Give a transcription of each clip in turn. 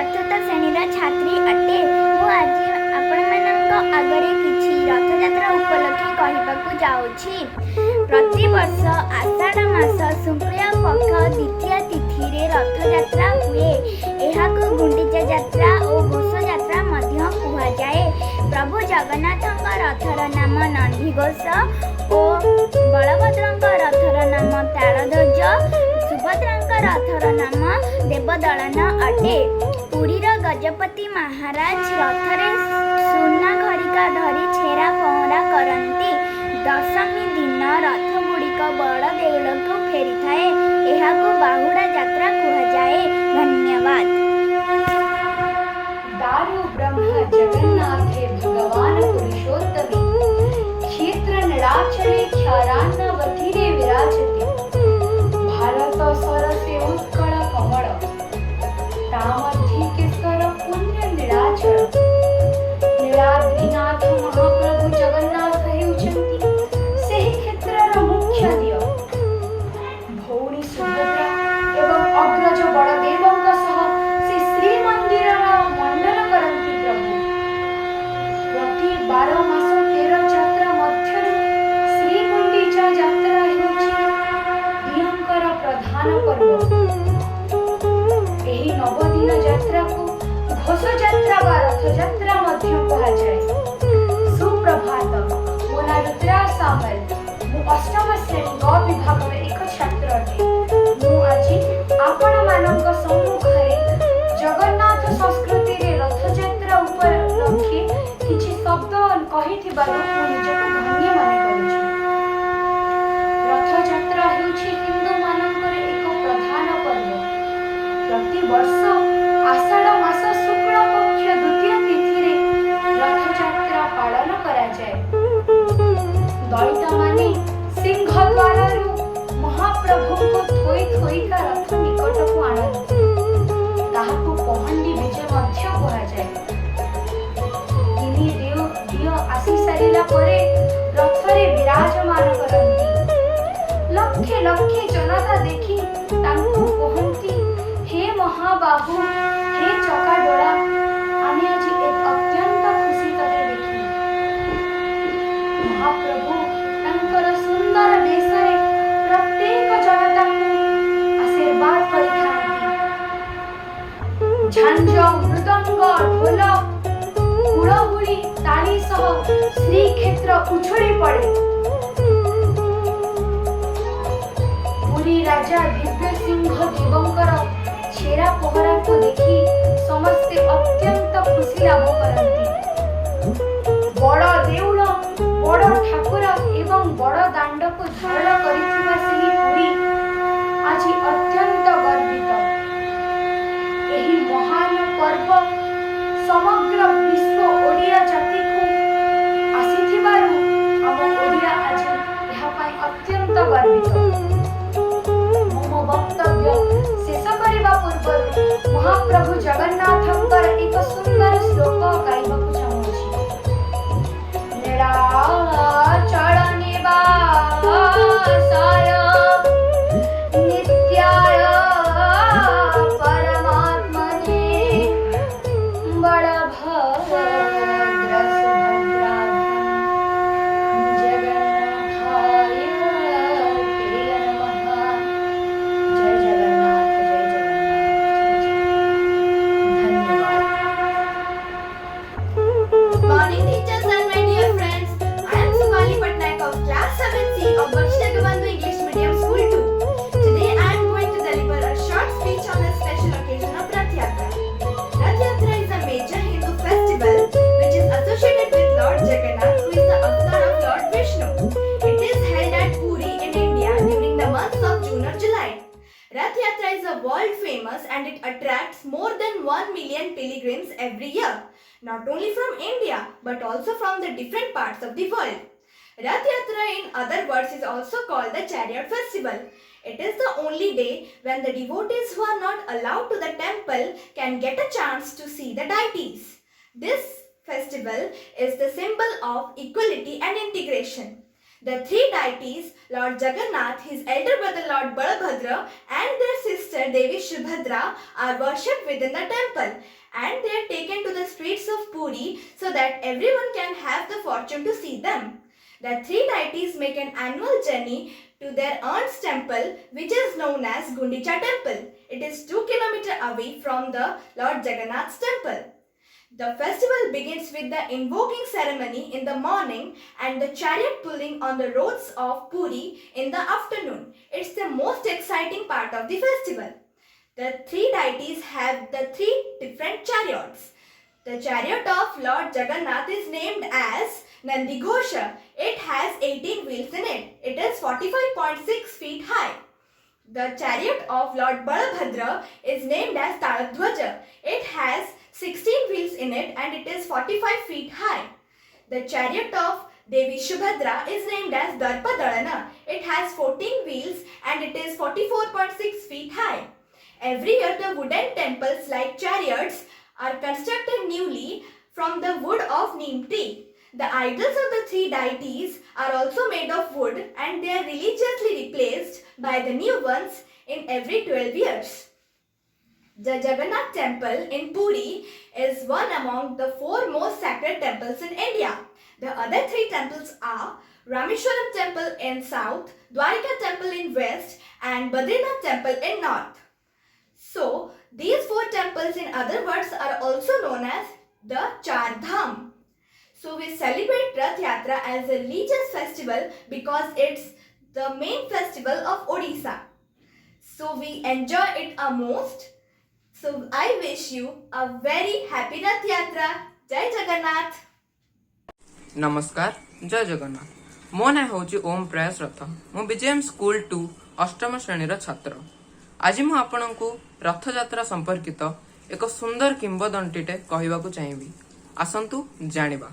चतुर्थ श्रेणीर छात्री अटे। मु आज आपनମାନଙ୍କ आगरे किछि रथयात्रा उपलक्षे कहिबाकु जाउछि। प्रति वर्ष आषाढ़ मास शुक्ल पक्ष द्वितीय तिथि रे रथयात्रा हुए। एहाकु गुंडीचा यात्रा और घोष यात्रा मध्य कुहा जाए। प्रभु जगन्नाथଙ୍କ रथर नाम नंदीघोष और बलभद्रଙ୍କ रथर नाम तालध्वज, सुभद्राଙ୍କ रथर नाम देवदलन अटे। पुरीर गजपति महाराज रथरे सुना खड़िका धरी छेरा पहरा करती। दशमी दिन रथ गुड़िक बड़ देउलକୁ फेरिथाए। एहाकु बाहुड़ा यात्रा कुहाଯାଏ। धन्यवाद। दारु ब्रह्म जगन्नाथे भगवान पुरुषोत्तमे क्षेत्र नीलाचले क्षारान्नवतीरे विराजते। भारत सरसे उत्कल कमल तामध्ये केशर पुण्य नीलाचल। नीलाद्रिनाथ महाप्रभु जगन्नाथ हेउचंती ସେହି କ୍ଷେତ୍ରର ମୁଖ୍ୟ ଦିଅ। ଭଉଣୀ ସୁଭଦ୍ରା ଏବଂ ଅଗ୍ରଜ ବଳଦେବଙ୍କ ସହ ସେ ଶ୍ରୀମନ୍ଦିରର ମଣ୍ଡନ କରନ୍ତି। ପ୍ରଭୁ ପ୍ରତି 12 ମାସ 13 ଯାତ୍ରା ମଧ୍ୟରୁ ଶ୍ରୀଗୁଣ୍ଡିଚା ଯାତ୍ରା ହେଉଛି ଦିଅଙ୍କର ପ୍ରଧାନ ପର୍ବ। ଏହି 9 ଦିନ ଯାତ୍ରାକୁ ଘୋଷ ଯାତ୍ରା ବା ରଥଯାତ୍ରା ମଧ୍ୟ କୁହାଯାଏ। ସୁପ୍ରଭାତ, ମୋ ନାଁ ରୁଦ୍ରା ସାମଲ। ମୁଁ ଅଷ୍ଟମ ଶ୍ରେଣୀ ଗ ବିଭାଗର ଏକ ଛାତ୍ର ଅଟେ। ମୁଁ ଆଜି ଆପଣମାନଙ୍କ ସମ୍ମୁଖରେ ଜଗନ୍ନାଥ ସଂସ୍କୃତିରେ ରଥଯାତ୍ରା ଉପଲକ୍ଷେ କିଛି ଶବ୍ଦ କହିଥିବାରୁ ମୁଁ ନିଜକୁ ଧନ୍ୟ ମନେ କରୁଛି। ରଥଯାତ୍ରା ହେଉଛି ହିନ୍ଦୁମାନଙ୍କର ଏକ ପ୍ରଧାନ ପର୍ବ। ପ୍ରତିବର୍ଷ ଆଷାଢ଼ ମାସ ଶୁକ୍ଳ ପକ୍ଷ ଦ୍ୱିତୀୟ ତିଥିରେ ରଥଯାତ୍ରା ପାଳନ କରାଯାଏ। ଦଳିତମାନେ ସିଂହଦ୍ୱାରରୁ ମହାପ୍ରଭୁଙ୍କୁ ଥୋଇ ଥୋଇକା ରଥ ନିକଟକୁ ଆଣନ୍ତି। ତାହାକୁ ପହଣ୍ଡି ବିଜେ ମଧ୍ୟ କୁହାଯାଏ। ତିନି ଦିଅ ଆସି ସାରିଲା ପରେ ରଥରେ ବିରାଜମାନ କରନ୍ତି। ଲକ୍ଷେ ଲକ୍ଷେ ଜନତା ଦେଖି ତାଙ୍କୁ କୁହନ୍ତି, ହେ ମହାବାହୁ, ହେ ଚକାଡୋଳା, ଆମେ ଆଜି ଅତ୍ୟନ୍ତ ଖୁସି ତତେ ଦେଖି। ମହାପ୍ରଭୁ ତାଙ୍କର ସୁନ୍ଦର ବେଶରେ ପ୍ରତ୍ୟେକ ଜନତାଙ୍କୁ ଆଶୀର୍ବାଦ କରିଥାନ୍ତି। ଝାଞ୍ଜ, ମୃଦଙ୍ଗ, ଢୋଲ, ହୁଳହୁଳି ତାଳି ସହ ଶ୍ରୀକ୍ଷେତ୍ର ଉଛୁଳି ପଡ଼େ। ପୁରୀ ରାଜା ଦିବ୍ୟସିଂହ ଦେବଙ୍କର ଛେରା ପହରାକୁ ଦେଖି ସମସ୍ତେ ଅତ୍ୟନ୍ତ ଖୁସି ଲାଭ କରନ୍ତି। ବଡ଼ ଦେଉଳ, ବଡ଼ ଠାକୁର ଏବଂ ବଡ଼ ଦାଣ୍ଡକୁ ଧାରଣ କରିଥିବା ସେହି ପୁରୀ ଆଜି ଅତ୍ୟନ୍ତ ଗର୍ବିତ। ଏହି ମହାନ ପର୍ବ ସମଗ୍ର ବିଶ୍ୱ ଓଡ଼ିଆ ଜାତିକୁ ଆସିଥିବାରୁ ଆମ ଓଡ଼ିଆ ଆଜି ଏହା ପାଇଁ ଅତ୍ୟନ୍ତ ଗର୍ବିତ। ମୁଁ ମୋ ବକ୍ତବ୍ୟ ଶେଷ କରିବା ପୂର୍ବରୁ ମହାପ୍ରଭୁ ଜଗନ୍ନାଥଙ୍କର ଏକ ସୁନ୍ଦର ଶ୍ଲୋକ ଗାଇବାକୁ ଚାହୁଁଛି। ନୀଳାଚଳ ନିବାସାୟ ନିତ୍ୟାୟ ପରମାତ୍ମନେ ବଳଭଦ୍ର ସୁଭଦ୍ରାଭ୍ୟାଂ ଜଗନ୍ନାଥାୟ ते नमः। जय जगन्नाथ, जय जगन्नाथ, जय जगन्नाथ। धन्यवाद। Morning teachers and my dear friends, I am Sumali Patnaik of class 7C of Bakshi Jagabandhu English Medium School 2. Today I am going to deliver a short speech on the special occasion of Rath Yatra. Rath Yatra is a major Hindu festival which is associated with Lord Jagannath, who is the avatar of Lord Vishnu. It is held at Puri in India during the months of June or July. Rath Yatra is a world famous and it attracts more than 1 million pilgrims every year. Not only from India, but also from the different parts of the world. Rath Yatra in other words is also called the Chariot Festival. It is the only day when the devotees who are not allowed to the temple can get a chance to see the deities. This festival is the symbol of equality and integration. The three deities, Lord Jagannath, his elder brother Lord Balabhadra, and their sister Devi Subhadra are worshipped within the temple, and they are taken to the streets of Puri so that everyone can have the fortune to see them. The three deities make an annual journey to their aunt's temple, which is known as Gundicha Temple. It is 2 kilometers away from the Lord Jagannath's temple. The festival begins with the invoking ceremony in the morning and the chariot pulling on the roads of Puri in the afternoon. It's the most exciting part of the festival. The three deities have the three different chariots. The chariot of Lord Jagannath is named as Nandi Ghosha. It has 18 wheels in it. It is 45.6 feet high. The chariot of Lord Balabhadra is named as Taladhwaja. It has 16 wheels in it and it is 45 feet high. The chariot of Devi Subhadra is named as Darpadalana. It has 14 wheels and it is 44.6 feet high. Every year the wooden temples like chariots are constructed newly from the wood of neem tree. The idols of the three deities are also made of wood and they are religiously replaced by the new ones in every 12 years. The Jagannath temple in Puri is one among the 4 most sacred temples in India. The other 3 temples are Rameshwaram temple in south, Dwarika temple in west and Badrinath temple in north. So, these 4 temples in other words are also known as the Char Dham. So, we celebrate Rath Yatra as a religious festival because it's the main festival of Odisha. So, we enjoy it a most. So, I wish you a very happy Rath Yatra. Jai Jagannath. नमस्कार जय जगन्नाथ मो ना हूँ ओम प्रयास रथ मु BJM school 2 अष्टम श्रेणीर छात्र आज मु आपणको रथयात्रा संपर्कित एक सुंदर किंबदंतीटे कहवाकू चाहिबी आसंतु जानिबा।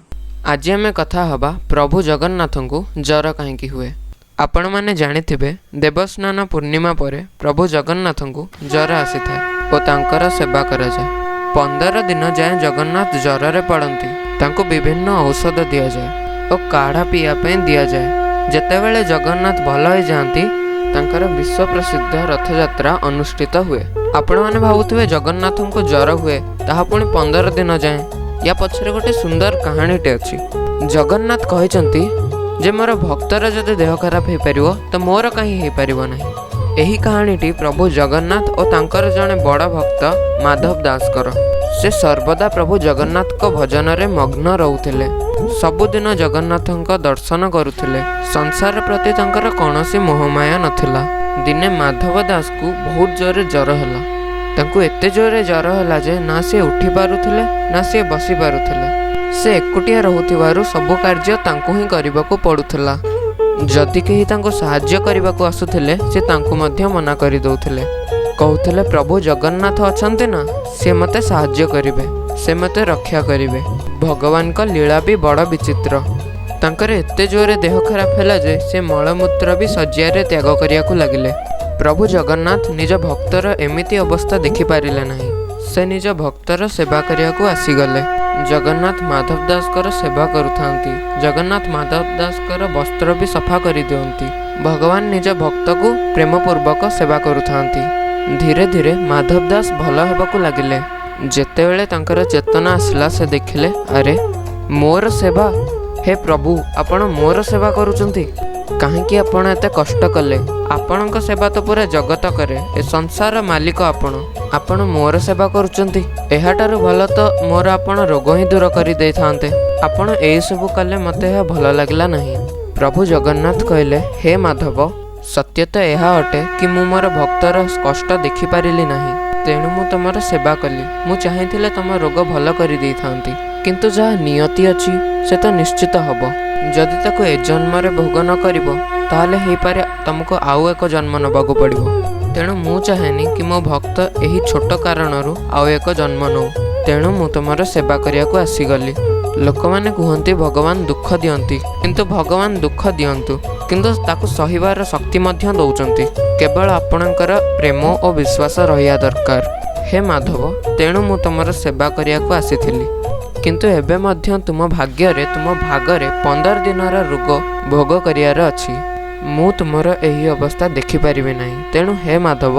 आज आमे कथा हबा प्रभु जगन्नाथंकु जर काहेकि हुए। आपण माने जानिथिबे देवस्नान पूर्णिमा परे प्रभु जगन्नाथंकु जर आसीथाय ओ तांकर सेवा करा जाय। 15 दिन जाए जगन्नाथ जରରେ पड़ती तांको विभिन्न औषध दि जाए और काढ़ा पीया दि जाए। जेतेबेले जगन्नाथ भल हो जाती तांकर विश्व प्रसिद्ध रथयात्रा अनुष्ठित हुए। आपण माने भावुथिबे जगन्नाथ को जर हुए ताहा पुणी 15 दिन जाए। या पछरे गोटे सुंदर कहानीटे अछि। जगन्नाथ कहिसंती जे मोर भक्तर जदि देह खराब हो पारिबो तो मोर कहीं हो पारिबो नाही। एही कहानीटी प्रभु जगन्नाथ और तांकर जड़े बड़ भक्त माधव दासकर। से सर्वदा प्रभु जगन्नाथ को भजन रे मग्न रहउथिले। सबुदिन जगन्नाथ दर्शन करुथिले। संसार प्रति तांकर कौनसी मोहमाया नथिला। दिने माधव दास को बहुत जोरे जर हला। तांको एते जोरे जर हला जे ना से उठी पारुथिले ना से बसी पारुथिले। से एकुटिया रहुथिबारु सब कार्य तांको ही करिबाको पडुथिला। जदि केही तांको सहाय्य करबाको आसुथिले से तांको मध्य मना करि दउथिले। कहउथिले प्रभु जगन्नाथ अछंते ना से मते सहाय्य करिवे से मते रक्षा करिवे। भगवान का लीला भी बड़ विचित्र। तांकर एते जोरे देह खराब हैला जे से मलमूत्र भी सज्जारे त्याग करियाकू लागिले। प्रभु जगन्नाथ निज भक्तर एमिति अवस्था देखि पारिले नाही। से निज भक्तर सेवा करियाकू आसीगले। जगन्नाथ माधव दासकर सेवा करुथांती। जगन्नाथ माधव दासकर वस्त्र भी सफा करि दियंती। भगवान निज भक्त को प्रेम पूर्वक सेवा करुथांती। धीरे धीरे माधव दास भल हेबाकू लागिले। जेतेबेले तांकर चेतना आसला से देखिले अरे मोर सेवा हे प्रभु आपण मोर सेवा करुचंती काहेकि आपण एते कष्ट कले। आपणक सेवा तो पूरा जगत करे। ए संसार मालिक आपण मोर सेवा करुचंती। एहाटारु भल तो मोर आपण रोग ही दूर करि देई थांते। आपण एई सब कले मते यह भल लागला नहीं। प्रभु जगन्नाथ कहले हे माधव सत्य तो यह अटे कि मु मोर भक्तर कष्ट देखि पारिली नहीं। तेणु मु तुमर सेवा कली। मु चाहिथिले तुम रोग भल करि देई थांती किंतु जहाँ नियति अछि से तो निश्चित हब। जदि ताको ए जन्म रे भोग न करिवो ताहले हेई पारे तुमको आउ एक जन्म नबाकू पड़िवो। तेणु मु चाहेनी कि मो भक्त एही छोट कारणरू आउ एक जन्म नौ। तेणु मु तुमर सेवा करियाकू आसीगली। लोकमाने कहती भगवान दुख दियंती किंतु भगवान दुख दियंतु किंतु ताकू सहिबार शक्ति मध्य दउचंती। केवल आपणकर प्रेम और विश्वास रहिया दरकार। हे माधव तेणु मु तुमर सेवा करियाकू आसीथिली। କିନ୍ତୁ ଏବେ ମଧ୍ୟ ତୁମ ଭାଗ୍ୟରେ ତୁମ ଭାଗରେ 15 ଦିନର ରୋଗ ଭୋଗ କରିବାର ଅଛି। ମୁଁ ତୁମର ଏହି ଅବସ୍ଥା ଦେଖିପାରିବି ନାହିଁ। ତେଣୁ ହେ ମାଧବ,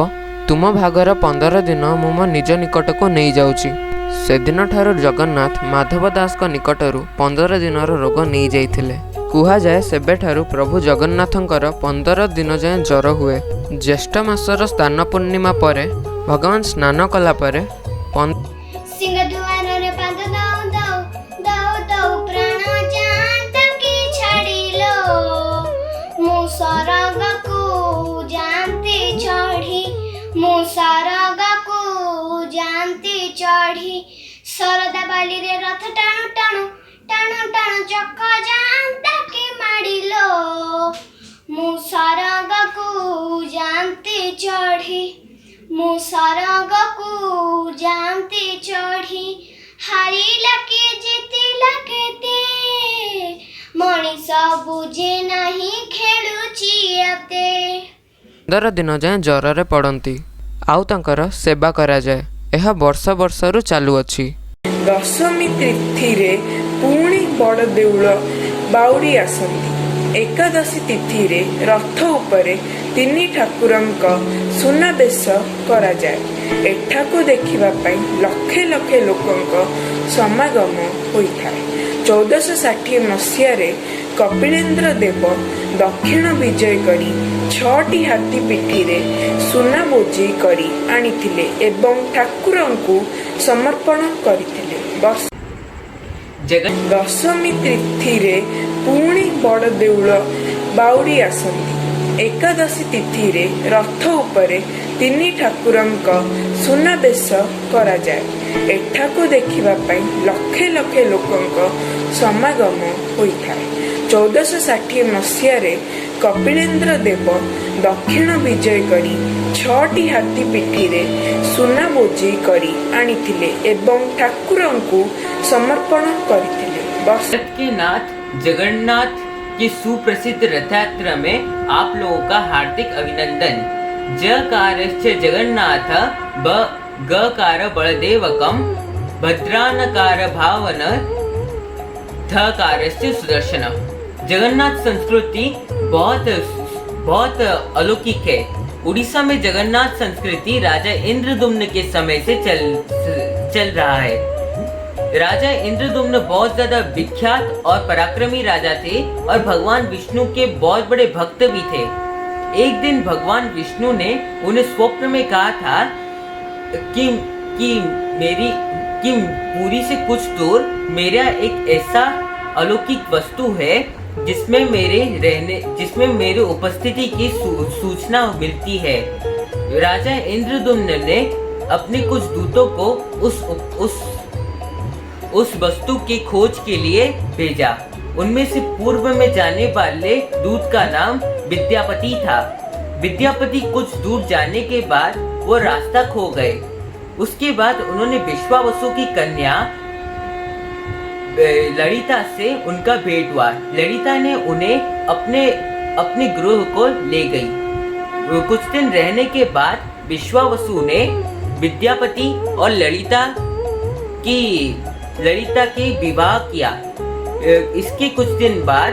ତୁମ ଭାଗର 15 ଦିନ ମୁଁ ମୋ ନିଜ ନିକଟକୁ ନେଇଯାଉଛି। ସେଦିନଠାରୁ ଜଗନ୍ନାଥ ମାଧବ ଦାସଙ୍କ ନିକଟରୁ 15 ଦିନର ରୋଗ ନେଇଯାଇଥିଲେ। କୁହାଯାଏ ସେବେଠାରୁ ପ୍ରଭୁ ଜଗନ୍ନାଥଙ୍କର 15 ଦିନ ଯାଏଁ ଜ୍ୱର ହୁଏ। ଜ୍ୟେଷ୍ଠ ମାସର ସ୍ନାନ ପୂର୍ଣ୍ଣିମା ପରେ ଭଗବାନ ସ୍ନାନ କଲା ପରେ ସିଂହଦ୍ୱାରରେ ପାଦ ଦଉ ଦଉ ଦଉ ଦଉ ପ୍ରାଣ ଯାଆନ୍ତାକି ଛାଡ଼ିଲ, ମୁଁ ସରଗକୁ ଯାଆନ୍ତି ଚଢ଼ି, ମୁଁ ସରଗକୁ ଯାଆନ୍ତି ଚଢ଼ି, ଶରଦା ବାଲିରେ ରଥ ଟାଣୁ ଟାଣୁ ଟାଣୁ ଟାଣୁ ଚକ ଯାଆନ୍ତାକି ମାଡ଼ିଲ, ମୁଁ ସରଗକୁ ଯାଆନ୍ତି ଚଢ଼ି, ମୁଁ ସରଗକୁ ଯାଆନ୍ତି ଚଢ଼ି, ହାରିଲା କିଏ ଜିତିଲା କେତେ, ମଣିଷ ବୁଝେ ନାହିଁ ଖେଳୁଛି ଏତେ। 15 ଦିନ ଯାଏଁ ଜ୍ୱରରେ ପଡ଼ନ୍ତି ଆଉ ତାଙ୍କର ସେବା କରାଯାଏ। ଏହା ବର୍ଷ ବର୍ଷରୁ ଚାଲୁଅଛି। ଦଶମୀ ତିଥିରେ ପୁଣି ବଡ଼ ଦେଉଳ ବାଉଡ଼ି ଆସନ୍ତି। ଏକାଦଶୀ ତିଥିରେ ରଥ ଉପରେ 3 ଠାକୁରଙ୍କ ସୁନାବେଶ କରାଯାଏ। ଏଠାକୁ ଦେଖିବା ପାଇଁ ଲକ୍ଷେ ଲକ୍ଷେ ଲୋକଙ୍କ ସମାଗମ ହୋଇଥାଏ। 1460 ମସିହାରେ କପିଳେନ୍ଦ୍ର ଦେବ ଦକ୍ଷିଣ ବିଜୟ କରି 6ଟି ହାତୀ ପିଠିରେ ସୁନା ବୋଝେଇ କରି ଆଣିଥିଲେ ଏବଂ ଠାକୁରଙ୍କୁ ସମର୍ପଣ କରିଥିଲେ। ଦଶମୀ ତିଥିରେ ପୁଣି ବଡ଼ ଦେଉଳ ବାଉଡ଼ି ଆସନ୍ତି। ଏକାଦଶୀ ତିଥିରେ ରଥ ଉପରେ 3 ଠାକୁରଙ୍କ ସୁନାବେଶ କରାଯାଏ। ଏଠାକୁ ଦେଖିବା ପାଇଁ ଲକ୍ଷେ ଲକ୍ଷେ ଲୋକଙ୍କ ସମାଗମ ହୋଇଥାଏ। 1460 ମସିହାରେ କପିଳେନ୍ଦ୍ର ଦେବ ଦକ୍ଷିଣ ବିଜୟ କରି 6ଟି ହାତୀ ପିଠିରେ ସୁନା ବୋଝେଇ କରି ଆଣିଥିଲେ ଏବଂ ଠାକୁରଙ୍କୁ ସମର୍ପଣ କରିଥିଲେ। भारत के नाथ जगन्नाथ की सुप्रसिद्ध रथ यात्रा में आप लोगों का हार्दिक अभिनंदन। जकारश्च जगन्नाथ गकार बलदेवकम भद्रानकार भावन थकारश्च सुदर्शन। जगन्नाथ संस्कृति बहुत अलौकिक है। उड़ीसा में जगन्नाथ संस्कृति राजा इंद्रदुम्न के समय से चल रहा है। राजा इंद्रदुम्न बहुत ज्यादा विख्यात और पराक्रमी राजा थे और भगवान विष्णु के बहुत बड़े भक्त भी थे। एक दिन भगवान विष्णु ने उन्हें स्वप्न में कहा था कि पुरी से कुछ दूर मेरा एक ऐसा अलौकिक वस्तु है जिसमें मेरे उपस्थिति की सूचना मिलती है। राजा इंद्रदुम्न ने अपने कुछ दूतों को उस वस्तु की खोज के लिए भेजा। उनमें से पूर्व में जाने वाले दूत का नाम विद्यापति था। विद्यापति कुछ दूर जाने के बाद वो रास्ता खो गए। उसके बाद उन्होंने विश्वावसु की कन्या ललिता से उनका भेंट हुआ। ललिता ने उन्हें अपने गृह को ले गई। कुछ दिन रहने के बाद विश्वावसु ने विद्यापति और ललिता के विवाह किया। इसके कुछ दिन बाद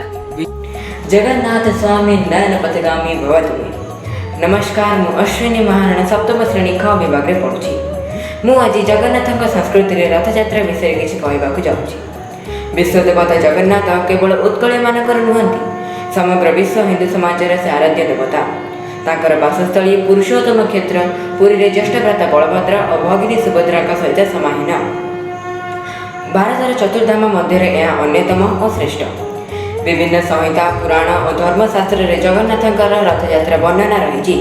जगन्नाथ स्वामी नयन पथगामी भवतु। नमस्कार, मु अश्विनी महाराणा सप्तम श्रेणी ख विभाग में पढ़ुछि। मु आज जगन्नाथ संस्कृति रथयात्रा विषय किसी कहवाक जाऊँगी। विश्वदेवता जगन्नाथ केवल उत्कलीय मानकर नुहंती, समग्र विश्व हिंदू समाज से आराध्य देवता। तांकर बासस्थली पुरुषोत्तम क्षेत्र पुरी रे ज्येष्ठ भ्राता बलभद्र और भगिनी सुभद्रा सहित समाहीन। भारतर चतुर्धाम मध्य यह अन्यतम और श्रेष्ठ। विभिन्न संहिता, पुराण और धर्मशास्त्र में जगन्नाथंकर रथयात्रा वर्णना रही।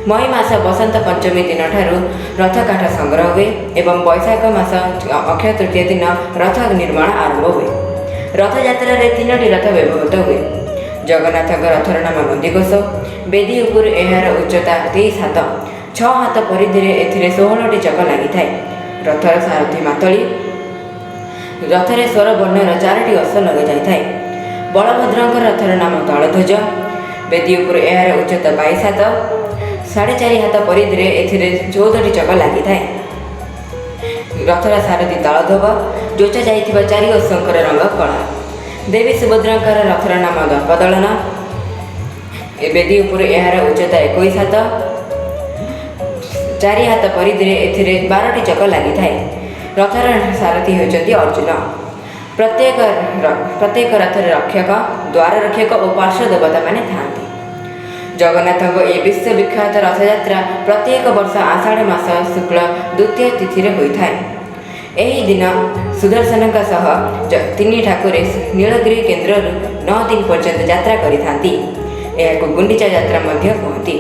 मई मास बसंत पंचमी दिन ठारू रथ काठ संग्रह हुए एवं वैशाख मास अक्षय तृतीय दिन रथ निर्माण आरंभ हुए। रथयात्रा 3टी रथ व्यवहृत हुए। जगन्नाथ रथर नाम नंदीघोष। बेदी उपर यार उच्चता 23 हाथ, 6 हाथ परिधि में 16टी चक लगी था। रथर सारथी मातली। रथरे स्वर वर्णर 4टी अश्व लग जाए। बलभद्र रथर नाम तालध्वज। बेदी उपर यार उच्चता 22 हाथ, 4.5 हाथ परिधि में 14टी चक लगी था। ରଥର ସାରଥୀ ତାଳଧ୍ରୁବ, ଯୋଚା ଯାଇଥିବା ଚାରି ଅଶ୍ୱଙ୍କର ରଙ୍ଗ କଳା। ଦେବୀ ସୁଭଦ୍ରାଙ୍କର ରଥର ନାମ ଦର୍ପଦଳନ। ବେଦୀ ଉପରେ ଏହାର ଉଚ୍ଚତା 21 ହାତ। 4 ହାତ ପରିଧିରେ ଏଥିରେ 12ଟି ଚକ ଲାଗିଥାଏ। ରଥର ସାରଥୀ ହେଉଛନ୍ତି ଅର୍ଜୁନ। ପ୍ରତ୍ୟେକ ରଥରେ ରକ୍ଷକ, ଦ୍ୱାର ରକ୍ଷକ ଓ ପାର୍ଶ୍ୱ ଦେବତାମାନେ ଥାନ୍ତି। ଜଗନ୍ନାଥଙ୍କ ଏହି ବିଶ୍ୱବିଖ୍ୟାତ ରଥଯାତ୍ରା ପ୍ରତ୍ୟେକ ବର୍ଷ ଆଷାଢ଼ ମାସ ଶୁକ୍ଳ ଦ୍ୱିତୀୟ ତିଥିରେ ହୋଇଥାଏ। ଏହି ଦିନ ସୁଦର୍ଶନଙ୍କ ସହ ତିନି ଠାକୁରେ ନୀଳଗିରି କେନ୍ଦ୍ରରୁ 9 ଦିନ ପର୍ଯ୍ୟନ୍ତ ଯାତ୍ରା କରିଥାନ୍ତି। ଏହାକୁ ଗୁଣ୍ଡିଚା ଯାତ୍ରା ମଧ୍ୟ କୁହନ୍ତି।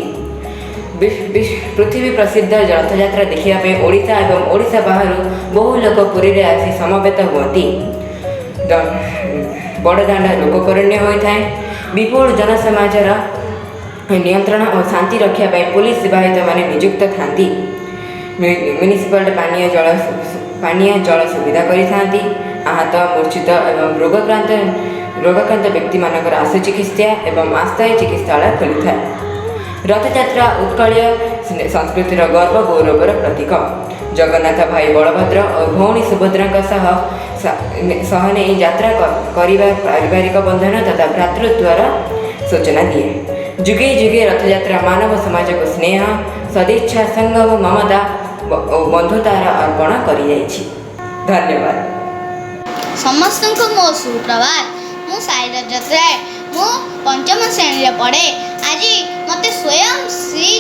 ପୃଥିବୀ ପ୍ରସିଦ୍ଧ ରଥଯାତ୍ରା ଦେଖିବା ପାଇଁ ଓଡ଼ିଶା ଏବଂ ଓଡ଼ିଶା ବାହାରୁ ବହୁ ଲୋକ ପୁରୀରେ ଆସି ସମବେତ ହୁଅନ୍ତି। ବଡ଼ଦାଣ୍ଡ ଲୋକକରଣ୍ୟ ହୋଇଥାଏ। ବିପୁଳ ଜନସମାଜର ନିୟନ୍ତ୍ରଣ ଓ ଶାନ୍ତି ରକ୍ଷା ପାଇଁ ପୁଲିସ ସେବାୟତମାନେ ନିଯୁକ୍ତ ଥାନ୍ତି। ମ୍ୟୁନିସିପାଲିଟି ପାନୀୟ ଜଳ ସୁବିଧା କରିଥାନ୍ତି। ଆହତ, ମୂର୍ଚ୍ଛିତ ଏବଂ ରୋଗାକ୍ରାନ୍ତ ବ୍ୟକ୍ତିମାନଙ୍କର ଆଶୁ ଚିକିତ୍ସା ଏବଂ ଅସ୍ଥାୟୀ ଚିକିତ୍ସାଳୟ ଖୋଲିଥାଏ। ରଥଯାତ୍ରା ଉତ୍କଳୀୟ ସଂସ୍କୃତିର ଗର୍ବ ଗୌରବର ପ୍ରତୀକ। ଜଗନ୍ନାଥ ଭାଇ ବଳଭଦ୍ର ଓ ଭଉଣୀ ସୁଭଦ୍ରାଙ୍କ ସହ ନେଇ ଯାତ୍ରା କରିବା ପାରିବାରିକ ବନ୍ଧନ ତଥା ଭ୍ରାତୃତ୍ୱର ସୂଚନା ଦିଏ। ଯୁଗେ ଯୁଗେ ରଥଯାତ୍ରା ମାନବ ସମାଜକୁ ସ୍ନେହ, ସଦିଚ୍ଛା, ସଂଗମ, ମମତା ଓ ବନ୍ଧୁତାର ଅର୍ପଣ କରିଯାଇଛି। ଧନ୍ୟବାଦ। ସମସ୍ତଙ୍କୁ ମୋ ସୁପ୍ରଭାତ। ମୁଁ ସାଇରାଜ ରାୟ। ମୁଁ ପଞ୍ଚମ ଶ୍ରେଣୀରେ ପଢ଼େ। ଆଜି ମୋତେ ସ୍ୱୟଂ ଶ୍ରୀ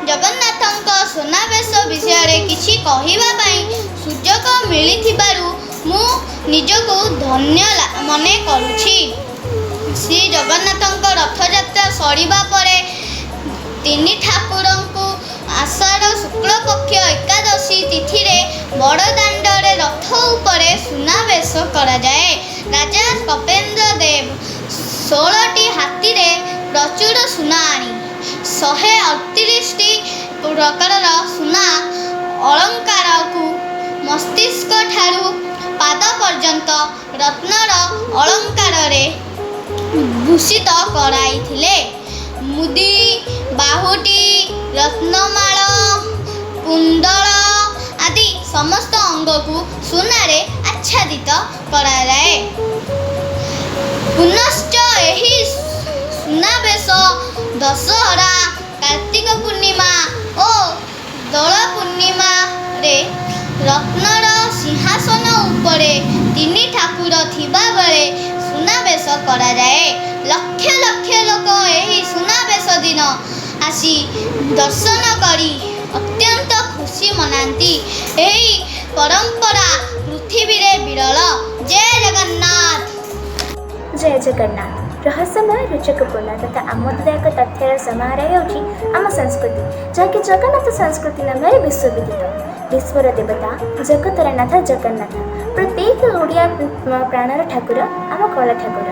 ଜଗନ୍ନାଥଙ୍କ ସୁନାବେଶ ବିଷୟରେ କିଛି କହିବା ପାଇଁ ସୁଯୋଗ ମିଳିଥିବାରୁ ମୁଁ ନିଜକୁ ଧନ୍ୟ ମନେ କରୁଛି। ଶ୍ରୀ ଜଗନ୍ନାଥଙ୍କ ରଥଯାତ୍ରା ସରିବା ପରେ ତିନି ଠାକୁରଙ୍କୁ ଆଷାଢ଼ ଶୁକ୍ଳପକ୍ଷ ଏକାଦଶୀ ତିଥିରେ ବଡ଼ଦାଣ୍ଡରେ ରଥ ଉପରେ ସୁନାବେଶ କରାଯାଏ। ରାଜା କପେନ୍ଦ୍ର ଦେବ 16ଟି ହାତୀରେ ପ୍ରଚୁର ସୁନା ଆଣି 138ଟି ପ୍ରକାରର ସୁନା ଅଳଙ୍କାରକୁ ମସ୍ତିଷ୍କ ଠାରୁ ପାଦ ପର୍ଯ୍ୟନ୍ତ ରତ୍ନର ଅଳଙ୍କାରରେ ଭୂଷିତ କରାଇଥିଲେ। ମୁଦି, ବାହୁଟି, ରତ୍ନମାଳ, କୁଣ୍ଡଳ ଆଦି ସମସ୍ତ ଅଙ୍ଗକୁ ସୁନାରେ ଆଚ୍ଛାଦିତ କରାଯାଏ। ପୁନଶ୍ଚ ଏହି ସୁନାବେଶ ଦଶହରା, କାର୍ତ୍ତିକ ପୂର୍ଣ୍ଣିମା ଓ ଦୋଳ ପୂର୍ଣ୍ଣିମାରେ ରତ୍ନର ସିଂହାସନ ଉପରେ ତିନି ଠାକୁର ଥିବାବେଳେ ସୁନାବେଶ କରାଯାଏ। ଲକ୍ଷ ଲକ୍ଷ ଲୋକ ଏହି ସୁନାବେଶ ଦିନ ଆସି ଦର୍ଶନ କରି ଅତ୍ୟନ୍ତ ଖୁସି ମନାନ୍ତି। ଏହି ପରମ୍ପରା ପୃଥିବୀରେ ବିରଳ। ଜୟ ଜଗନ୍ନାଥ। ଜୟ ଜଗନ୍ନାଥ। ରହସ୍ୟମୟ, ରୋଚକପୂର୍ଣ୍ଣ ତଥା ଆମୋଦଦାୟକ ତଥ୍ୟର ସମାହାର ହେଉଛି ଆମ ସଂସ୍କୃତି, ଯାହାକି ଜଗନ୍ନାଥ ସଂସ୍କୃତି ନାମରେ ବିଶ୍ୱବିଦିତ। ବିଶ୍ୱର ଦେବତା, ଜଗତର ନାଥ ଜଗନ୍ନାଥ ପ୍ରତ୍ୟେକ ଓଡ଼ିଆ ପ୍ରାଣର ଠାକୁର ଆମ କଳ ଠାକୁର।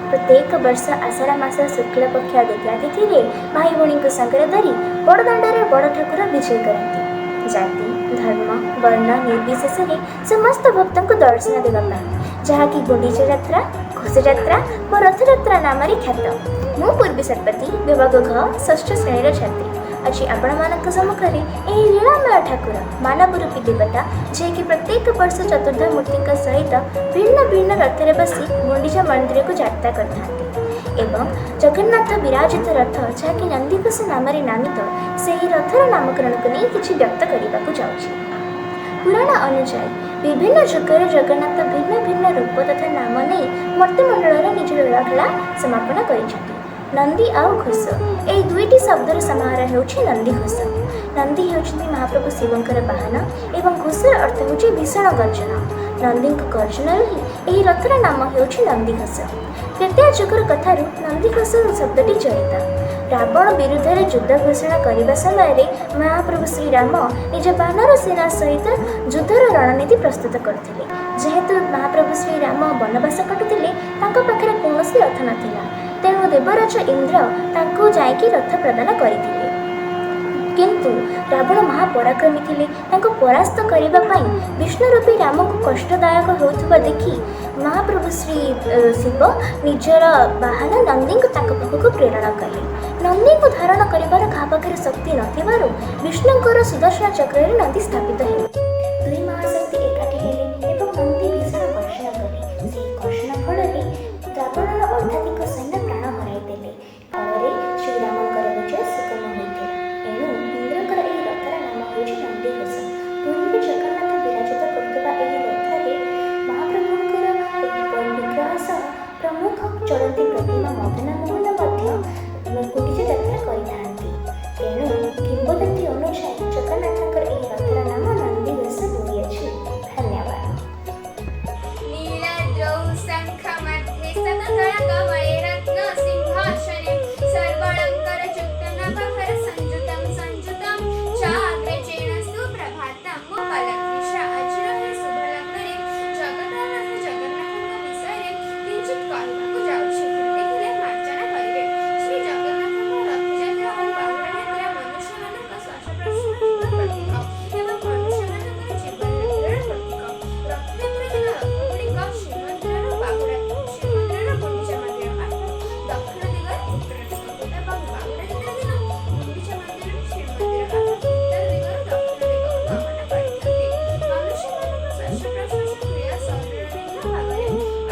ପ୍ରତ୍ୟେକ ବର୍ଷ ଆଷାଢ଼ ମାସ ଶୁକ୍ଳପକ୍ଷ ଦ୍ୱିତୀୟା ତିଥିରେ ଭାଇ ଭଉଣୀଙ୍କୁ ସାଙ୍ଗରେ ଧରି ବଡ଼ଦାଣ୍ଡରେ ବଡ଼ ଠାକୁର ବିଜେ କରନ୍ତି। ଜାତି, ଧର୍ମ, ବର୍ଣ୍ଣ ନିର୍ବିଶେଷରେ ସମସ୍ତ ଭକ୍ତଙ୍କୁ ଦର୍ଶନ ଦେବା ପାଇଁ, ଯାହାକି ଗୁଣ୍ଡିଚା ଯାତ୍ରା, ଘୋଷଯାତ୍ରା ଓ ରଥଯାତ୍ରା ନାମରେ ଖ୍ୟାତ। ମୁଁ ପୂର୍ବୀ ଶତପଥୀ, ବିଭାଗ ଘ, 6ଠ ଶ୍ରେଣୀର ଛାତ୍ରୀ। ଆଜି ଆପଣମାନଙ୍କ ସମ୍ମୁଖରେ ଏହି ଲୀଳାମୟ ଠାକୁର, ମାନବ ରୂପୀ ଦେବତା, ଯିଏକି ପ୍ରତ୍ୟେକ ବର୍ଷ ଚତୁର୍ଦ୍ଧ ମୂର୍ତ୍ତିଙ୍କ ସହିତ ଭିନ୍ନ ଭିନ୍ନ ରଥରେ ବସି ଗୁଣ୍ଡିଚା ମନ୍ଦିରକୁ ଯାତ୍ରା କରିଥାନ୍ତି ଏବଂ ଜଗନ୍ନାଥ ବିରାଜିତ ରଥ, ଯାହାକି ନନ୍ଦିଘୋଷ ନାମରେ ନାମିତ, ସେହି ରଥର ନାମକରଣକୁ ନେଇ କିଛି ବ୍ୟକ୍ତ କରିବାକୁ ଯାଉଛି। ପୁରାଣ ଅନୁଯାୟୀ ବିଭିନ୍ନ ଯୁଗରେ ଜଗନ୍ନାଥ ଭିନ୍ନ ଭିନ୍ନ ରୂପ ତଥା ନାମ ନେଇ ମୂର୍ତ୍ତିମଣ୍ଡଳରେ ନିଜ ଲୀଳାଖେଳା ସମାପନ କରିଛନ୍ତି। ନନ୍ଦୀ ଆଉ ଘୋଷ, ଏହି ଦୁଇଟି ଶବ୍ଦର ସମାହାର ହେଉଛି ନନ୍ଦିଘୋଷ। ନନ୍ଦୀ ହେଉଛନ୍ତି ମହାପ୍ରଭୁ ଶିବଙ୍କର ବାହନ ଏବଂ ଘୋଷର ଅର୍ଥ ହେଉଛି ଭୀଷଣ ଗର୍ଜନ। ନନ୍ଦୀଙ୍କ ଗର୍ଜନରୁ ହିଁ ଏହି ରଥର ନାମ ହେଉଛି ନନ୍ଦିଘୋଷ। ତ୍ରେତୟା ଯୁଗର କଥାରୁ ନନ୍ଦିଘୋଷ ଶବ୍ଦଟି ଜଡ଼ିତ। ରାବଣ ବିରୁଦ୍ଧରେ ଯୁଦ୍ଧ ଘୋଷଣା କରିବା ସମୟରେ ମହାପ୍ରଭୁ ଶ୍ରୀରାମ ନିଜ ବାନର ସେନା ସହିତ ଯୁଦ୍ଧର ରଣନୀତି ପ୍ରସ୍ତୁତ କରୁଥିଲେ। ଯେହେତୁ ମହାପ୍ରଭୁ ଶ୍ରୀରାମ ବନବାସ କାଟୁଥିଲେ, ତାଙ୍କ ପାଖରେ କୌଣସି ରଥ ନଥିଲା, ତେଣୁ ଦେବରାଜ ଇନ୍ଦ୍ର ତାଙ୍କୁ ଯାଇକି ରଥ ପ୍ରଦାନ କରିଥିଲେ। କିନ୍ତୁ ରାବଣ ମହାପରାକ୍ରମୀ ଥିଲେ। ତାଙ୍କୁ ପରାସ୍ତ କରିବା ପାଇଁ ବିଷ୍ଣୁରୂପୀ ରାମଙ୍କୁ କଷ୍ଟଦାୟକ ହେଉଥିବା ଦେଖି ମହାପ୍ରଭୁ ଶ୍ରୀ ଶିବ ନିଜର ବାହନ ନନ୍ଦୀଙ୍କୁ ତାଙ୍କ ପାଖକୁ ପ୍ରେରଣ କଲେ। ନନ୍ଦୀଙ୍କୁ ଧାରଣ କରିବାର କାହା ପାଖରେ ଶକ୍ତି ନଥିବାରୁ ବିଷ୍ଣୁଙ୍କର ସୁଦର୍ଶନ ଚକ୍ରରେ ନନ୍ଦୀ ସ୍ଥାପିତ ହେଲେ। ଦୁଇ ମହାଶକ୍ତି ଏକାଠି ହେଲେ ଏବଂ ନନ୍ଦୀ ଭୀଷଣ ବର୍ଷଣ କଲେ। ସେହି କର୍ଷଣ ଫଳରେ ରାବଣର ଅର୍ଦ୍ଧାଧିକ ସୈନ୍ୟ ପ୍ରାଣ ହରାଇଦେଲେ। ଫଳରେ ଶ୍ରୀରାମଙ୍କର ବିଜୟ ସୁଗମ ହୋଇଥିଲା। ଏଣୁ ଇନ୍ଦ୍ରଙ୍କର ଏହି ରଥର ନାମ ହେଉଛି ନନ୍ଦିଘୋଷ। ପୁରୀରେ ଜଗନ୍ନାଥ ବିରାଜିତ କରୁଥିବା ଏହି ରଥରେ ମହାପ୍ରଭୁଙ୍କର ବିଗ୍ରହ ସହ ପ୍ରମୁଖ ଚଳନ୍ତି ପ୍ରତିମା ମଦନ ମୋହନ ମଧ୍ୟ ଗୁଣ୍ଡିଚା ଯାତ୍ରା କରିଥାନ୍ତି। ତେଣୁ କିମ୍ବଦନ୍ତୀ ଅନୁସାରେ ଜଗନ୍ନାଥଙ୍କର ଏହି ରଥର ନାମ ନନ୍ଦିଘୋଷ ହୋଇଅଛି। ଧନ୍ୟବାଦ। नीलद्रौ शङ्खमध्ये सततकमले रत्नसिंहासने सर्वालङ्कारयुक्तनभकरसंयुतं चाग्रजेण सुप्रभातं मुकलकृश अचिरहे शुभलग्ने जगन्नाथ जगन्नाथଙ୍କ ବିଷୟରେ କିଞ୍ଚିତ୍ କହିବାକୁ ଯାଉଛି। ଦେଖିଲେ ମାର୍ଜନା କରିବେ। ଶ୍ରୀ ଜଗନ୍ନାଥଙ୍କ ରଥଯାତ୍ରା ଓ ବାହୁଡ଼ା ଯାତ୍ରା ମନୁଷ୍ୟମାନଙ୍କ ଶ୍ୱାସ ପ୍ରଶ୍ୱାସର ପ୍ରତୀକ ଏବଂ ମନୁଷ୍ୟମାନଙ୍କର ଜୀବନଯାତ୍ରାର ପ୍ରତୀକ। ରଥଯାତ୍ରା ଦିନ ରଥଗୁଡ଼ିକ ଶ୍ରୀମନ୍ଦିରରୁ ଶ୍ରୀମନ୍ଦିରର ଗୁଣ୍ଡିଚା ମନ୍ଦିର ଅର୍ଥାତ୍ ଦକ୍ଷିଣ ଦିଗରେ ଉତ୍ତର ଦିଗକୁ ଏବଂ ବାହୁଡ଼ା ଯାତ୍ରା ଦିନ ଗୁଣ୍ଡିଚା ମନ୍ଦିରରୁ ଶ୍ରୀମନ୍ଦିର ଅର୍ଥାତ୍ ଉତ୍ତର ଦିଗରୁ ଦକ୍ଷିଣ ଦିଗକୁ ଗମନ କରିଥାନ୍ତି। ମନୁଷ୍ୟମାନଙ୍କ ଶ୍ୱାସ ପ୍ରଶ୍ୱାସ କ୍ରିୟା ଶରୀରର ନିମ୍ନ ଭାଗରେ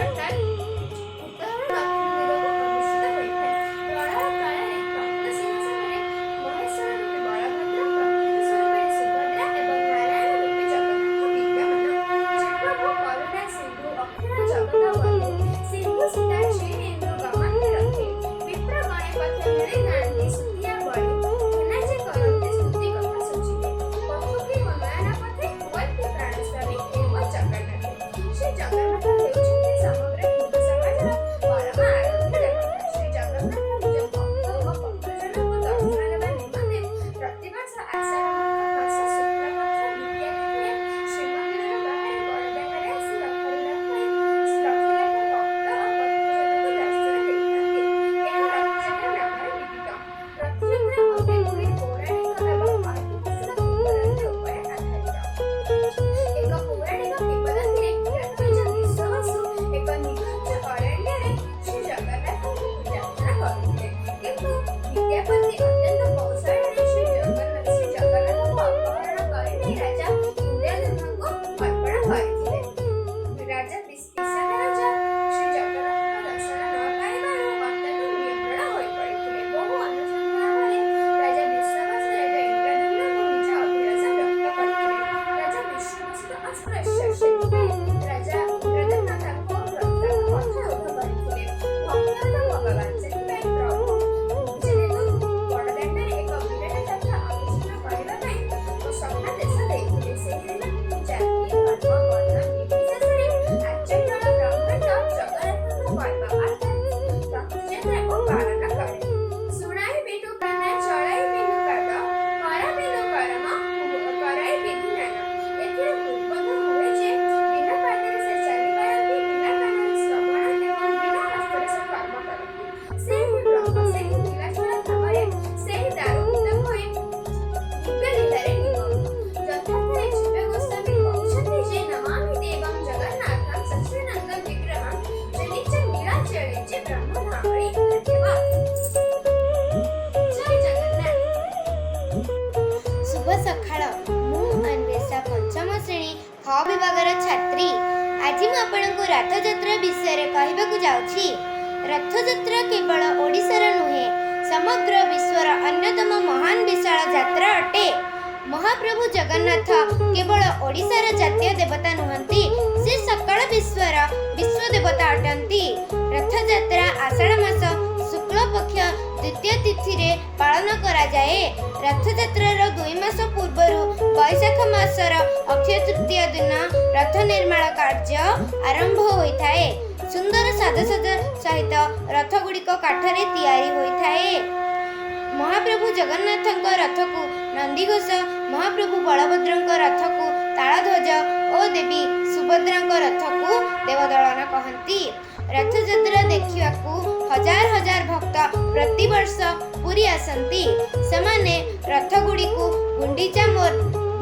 ଅର୍ଥାତ୍ ଉତ୍ତରରୁ ଦକ୍ଷିଣ ଦିଗକୁ ଅନୁଷ୍ଠିତ ହୋଇଥାଏ। ପ୍ରଳୟ କାଳରେ ରତ୍ନ ସିଂହାସନରେ ମହେଶ୍ୱର ରୂପେ ବଳଭଦ୍ର, ପ୍ରକୃତି ସ୍ୱରୂପେ ସୁଭଦ୍ରା ଏବଂ ନାରାୟଣ ରୂପେ ଜଗନ୍ନାଥ ବିଦ୍ୟମାନ। ପ୍ରଭୁ କରୁଣା ସିନ୍ଧୁ ଅଖିଳ ଜଗତ ବନ୍ଧୁ ସିନ୍ଧୁ ସୁତା ଶ୍ରୀନେନ୍ଦୁ ଗମନ୍ତି ରଥେ ବିପ୍ର ଗଣେ ପଥେ ମିଳେ ଗାନ୍ତି ସୁତିଆ ବଳି ଧନାଜେ କରନ୍ତି ସ୍ତୁତି କଥା ଶୁଚିବେ ପଥୁକି ମନୟନ ପଥେ ହୁଅନ୍ତି ପ୍ରାଣ ସ୍ୱାମୀ ଦେବ ଜଗନ୍ନାଥ। ଶ୍ରୀ ଜଗନ୍ନାଥ ହେଉଛନ୍ତି ସମଗ୍ର ହିନ୍ଦୁ ସମାଜର ପରମ ଆରାଧ୍ୟ ଦେବତା। ଶ୍ରୀ ଜଗନ୍ନାଥ ନିଜ ଭକ୍ତ ଓ ଭକ୍ତଜନଙ୍କୁ ଦର୍ଶନ ଦେବା ନିମନ୍ତେ ପ୍ରତିବର୍ଷ ଆଷାଢ଼ ମାସ ଶୁକ୍ଳପକ୍ଷ ଦ୍ୱିତୀୟା ତିଥିରେ ଶ୍ରୀମନ୍ଦିରର ବାହାରେ ବଡ଼ଦାଣ୍ଡରେ ଆସି ରଥରୁଢ଼ ହୋଇ ଲକ୍ଷ ଲକ୍ଷ ଭକ୍ତ ଓ ଭକ୍ତଜନଙ୍କୁ ଦର୍ଶନ ଦେଇଥାନ୍ତି। ଏହା ରଥଯାତ୍ରା ନାମରେ ବିଦିତ। ରଥଯାତ୍ରା ଅନେକ ଗୁଡ଼ିଏ ପୌରାଣିକ ଏବଂ ଐତିହାସିକ କିମ୍ବଦନ୍ତୀ ଉପରେ ଆଧାରିତ। ଏକ ପୌରାଣିକ କିମ୍ବଦନ୍ତୀରେ ରଥରାଜ ବିଶ୍ୱବସୁ ଏକ ନିଖଞ୍ଜ ଅରଣ୍ୟରେ ଶ୍ରୀ ଜଗନ୍ନାଥଙ୍କୁ ଯାତ୍ରା କରୁଥିଲେ। କିନ୍ତୁ ବିଦ୍ୟାପତି ଅତ୍ୟନ୍ତ କୌଶଳରେ ଶ୍ରୀ ଜଗନ୍ନାଥଙ୍କୁ ଅପହରଣ କରିନେଇ ରାଜା ଇନ୍ଦ୍ରଦ୍ୟୁମ୍ନଙ୍କୁ ଅର୍ପଣ କରିଥିଲେ। ରାଜା ବିଶାଖା ରାଜା ଶ୍ରୀ ଜଗନ୍ନାଥଙ୍କ ଦର୍ଶନ ନ ପାଇବାରୁ ଅତ୍ୟନ୍ତ ନିୟନ୍ତ୍ରଣ ହୋଇପଡ଼ିଥିଲେ। ବହୁ ଅନୁସନ୍ଧାନ ପରେ ରାଜା ବିଶ୍ୱବସୁ ରାଜା ଇନ୍ଦ୍ରଦ୍ୟୁମ୍ନଙ୍କୁ ନିଜ ଅଭିଳାଷ ବ୍ୟକ୍ତ କରିଥିଲେ। ରାଜା ବିଶ୍ୱବସୁ ଅସ୍ପୃଶ୍ୟ, ସେଥିପାଇଁ ରାଜା ଇନ୍ଦ୍ରଦ୍ୟୁମ୍ନ ତାଙ୍କୁ ପଥରୋଧ କରିଥିଲେ। ଭକ୍ତର ଭଗବାନ, ସେଥିପାଇଁ ପ୍ରଭୁ ଗୁଣ୍ଡିଚାଦେବଙ୍କୁ ବଡ଼ଦାଣ୍ଡରେ ଏକ ବିରାଟ ଯାତ୍ରା ଅନୁଷ୍ଠିତ କରିବା ପାଇଁ ସ୍ୱପ୍ନାଦେଶ ଦେଇଥିଲେ। ସେହିଦିନ ଜାତି, ଧର୍ମ, ବର୍ଣ୍ଣ ନିର୍ବିଶେଷରେ ଆର୍ଯ୍ୟକୁଳ ବ୍ରହ୍ମାଣ୍ଡ ଜଗନ୍ନାଥଙ୍କ ପର୍ବ ଅର୍ଥାତ୍ ରଥଯାତ୍ରାକୁ ପାଳନ କରେ। ଶୁଣାଇ ବିନୁ କାହ୍ନା ଚଳାଇ ବିନୁ ପାଦ କରାବିନୁ କରମ କରାଇ ବିଧିନାନ। ଏଥିରେ ଉଦ୍ବୋଧ ହୁଏ ଯେ ବିନା ପାଦରେ ସେ ଚାଲିପାରନ୍ତି, ବିନା କାନରେ ଶ୍ରବଣ ଏବଂ ବିନା ହସ୍ତରେ ସେ କର୍ମ କରନ୍ତି। ସେହି ବ୍ରହ୍ମ, ସେହି ନୀଳାଚଳ ଧାମରେ ସେହି ଦାରୁଭୂତ ହୋଇ ଦିବ୍ୟ ଲୀଳାରେ ନିମଗ୍ନ। ଯଥାର୍ଥରେ ଜୀବ ଗୋସ୍ୱାମୀ କହୁଛନ୍ତି ଯେ ନମାମି ଦେବଂ ଜଗନ୍ନାଥଂ ସଚ୍ଚିଦାନନ୍ଦ ବିଗ୍ରହଂ ଜନିଚ ନୀଳାଚଳେ ଯେ ବ୍ରହ୍ମଧାମରେ ଧନ୍ୟବାଦ। ଜୟ ଜଗନ୍ନାଥ। ଶୁଭ ସକାଳ। ମୁଁ ଅନ୍ୱେଷା ପଞ୍ଚମ ଶ୍ରେଣୀ ଖ ବିଭାଗର ଛାତ୍ରୀ। ଆଜି ମୁଁ ଆପଣଙ୍କୁ ରଥଯାତ୍ରା ବିଷୟରେ କହିବାକୁ ଯାଉଛି। ରଥଯାତ୍ରା କେବଳ ଓଡ଼ିଶାର ନୁହେଁ, ସମଗ୍ର ବିଶ୍ୱର ଅନ୍ୟତମ ମହାନ ବିଶାଳ ଯାତ୍ରା ଅଟେ। ମହାପ୍ରଭୁ ଜଗନ୍ନାଥ କେବଳ ଓଡ଼ିଶାର ଜାତୀୟ ଦେବତା ନୁହନ୍ତି, ସେ ସକଳ ବିଶ୍ୱର ବିଶ୍ୱ ଦେବତା ଅଟନ୍ତି। ରଥଯାତ୍ରା ଆଷାଢ଼ ମାସ ଶୁକ୍ଳପକ୍ଷ ଦ୍ୱିତୀୟ ତିଥିରେ ପାଳନ କରାଯାଏ। ରଥଯାତ୍ରାର 2 ମାସ ପୂର୍ବରୁ ବୈଶାଖ ମାସର ଅକ୍ଷୟ ତୃତୀୟା ଦିନ ରଥ ନିର୍ମାଣ କାର୍ଯ୍ୟ ଆରମ୍ଭ ହୋଇଥାଏ। ସୁନ୍ଦର ସାଜସଜ୍ଜା ସହିତ ରଥଗୁଡ଼ିକ କାଠରେ ତିଆରି ହୋଇଥାଏ। ମହାପ୍ରଭୁ ଜଗନ୍ନାଥଙ୍କ ରଥକୁ ନନ୍ଦିଘୋଷ, ମହାପ୍ରଭୁ ବଳଭଦ୍ରଙ୍କ ରଥକୁ ତାଳଧ୍ୱଜ ଓ ଦେବୀ ସୁଭଦ୍ରାଙ୍କ ରଥକୁ ଦେବଦଳନ କହନ୍ତି। ରଥଯାତ୍ରା ଦେଖିବାକୁ ହଜାର ହଜାର ଭକ୍ତ ପ୍ରତିବର୍ଷ ପୁରୀ ଆସନ୍ତି। ସେମାନେ ରଥଗୁଡ଼ିକୁ ଗୁଣ୍ଡିଚା